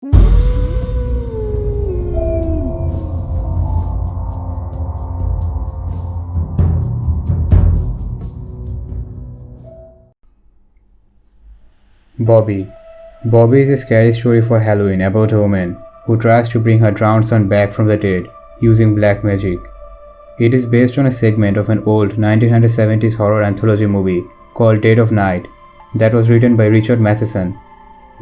Bobby. Bobby is a scary story for Halloween about a woman who tries to bring her drowned son back from the dead using black magic. It is based on a segment of an old 1970s horror anthology movie called Dead of Night that was written by Richard Matheson.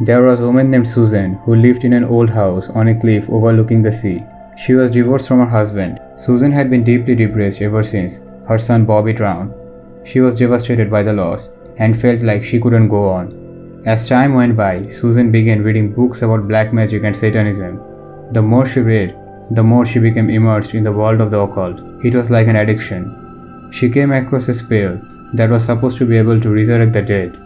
There was a woman named Susan who lived in an old house on a cliff overlooking the sea. She was divorced from her husband. Susan had been deeply depressed ever since her son Bobby drowned. She was devastated by the loss and felt like she couldn't go on. As time went by, Susan began reading books about black magic and Satanism. The more she read, the more she became immersed in the world of the occult. It was like an addiction. She came across a spell that was supposed to be able to resurrect the dead.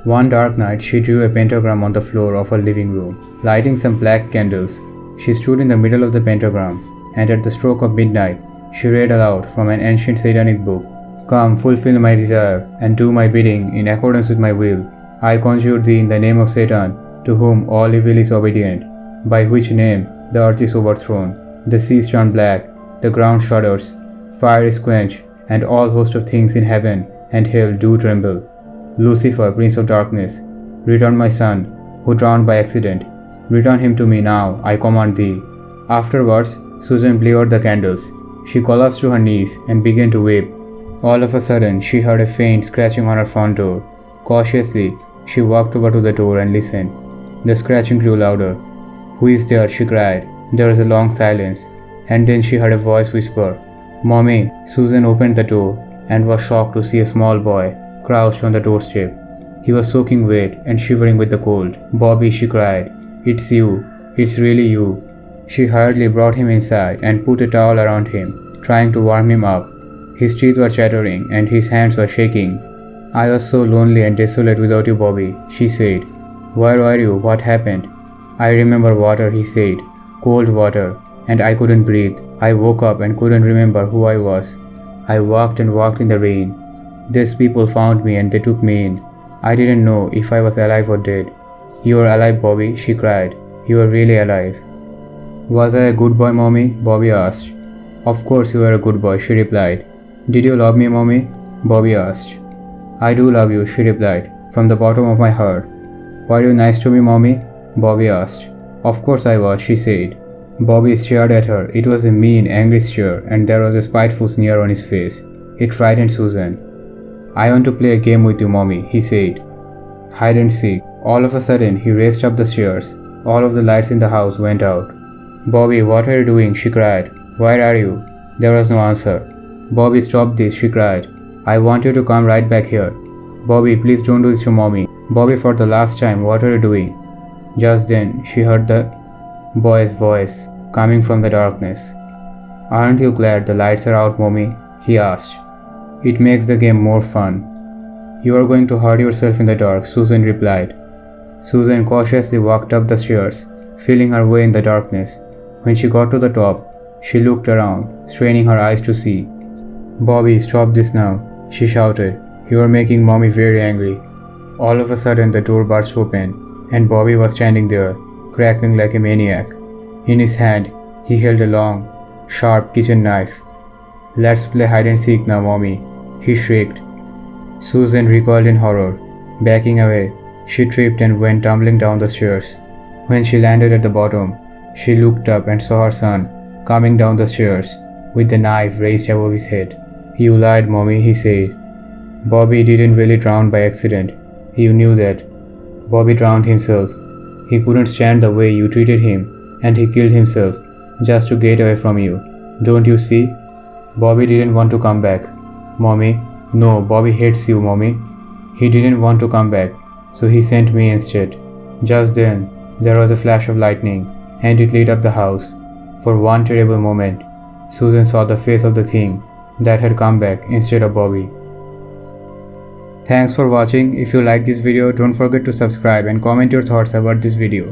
One dark night, she drew a pentagram on the floor of her living room. Lighting some black candles, she stood in the middle of the pentagram, and at the stroke of midnight, she read aloud from an ancient satanic book, "Come, fulfill my desire, and do my bidding in accordance with my will. I conjure thee in the name of Satan, to whom all evil is obedient, by which name the earth is overthrown, the seas turn black, the ground shudders, fire is quenched, and all host of things in heaven and hell do tremble. Lucifer, prince of darkness, return my son, who drowned by accident. Return him to me now, I command thee." Afterwards, Susan blew out the candles. She collapsed to her knees and began to weep. All of a sudden, she heard a faint scratching on her front door. Cautiously, she walked over to the door and listened. The scratching grew louder. "Who is there?" she cried. There was a long silence, and then she heard a voice whisper, "Mommy." Susan opened the door and was shocked to see a small boy crouched on the doorstep. He was soaking wet and shivering with the cold. "Bobby," she cried. "It's you. It's really you." She hurriedly brought him inside and put a towel around him, trying to warm him up. His teeth were chattering and his hands were shaking. "I was so lonely and desolate without you, Bobby," she said. "Where were you? What happened?" "I remember water," he said. "Cold water. And I couldn't breathe. I woke up and couldn't remember who I was. I walked and walked in the rain. These people found me and they took me in. I didn't know if I was alive or dead." "You are alive, Bobby," she cried. "You are really alive." "Was I a good boy, Mommy?" Bobby asked. "Of course you were a good boy," she replied. "Did you love me, Mommy?" Bobby asked. "I do love you," she replied, "from the bottom of my heart." "Were you nice to me, Mommy?" Bobby asked. "Of course I was," she said. Bobby stared at her. It was a mean, angry stare, and there was a spiteful sneer on his face. It frightened Susan. "I want to play a game with you, Mommy," he said. "Hide and seek." All of a sudden, he raced up the stairs. All of the lights in the house went out. "Bobby, what are you doing?" she cried. "Where are you?" There was no answer. "Bobby, stop this," she cried. "I want you to come right back here. Bobby, please don't do this to Mommy. Bobby, for the last time, what are you doing?" Just then, she heard the boy's voice coming from the darkness. "Aren't you glad the lights are out, Mommy?" he asked. "It makes the game more fun." "You are going to hurt yourself in the dark," Susan replied. Susan cautiously walked up the stairs, feeling her way in the darkness. When she got to the top, she looked around, straining her eyes to see. "Bobby, stop this now," she shouted. "You are making Mommy very angry." All of a sudden, the door burst open, and Bobby was standing there, crackling like a maniac. In his hand, he held a long, sharp kitchen knife. "Let's play hide and seek now, Mommy," he shrieked. Susan recoiled in horror. Backing away, she tripped and went tumbling down the stairs. When she landed at the bottom, she looked up and saw her son coming down the stairs with the knife raised above his head. "You lied, Mommy," he said. "Bobby didn't really drown by accident. You knew that. Bobby drowned himself. He couldn't stand the way you treated him, and he killed himself just to get away from you. Don't you see? Bobby didn't want to come back." "Mommy, no, Bobby hates you, Mommy. He didn't want to come back, so he sent me instead." Just then, there was a flash of lightning, and it lit up the house. For one terrible moment, Susan saw the face of the thing that had come back instead of Bobby. Thanks for watching. If you like this video, don't forget to subscribe and comment your thoughts about this video.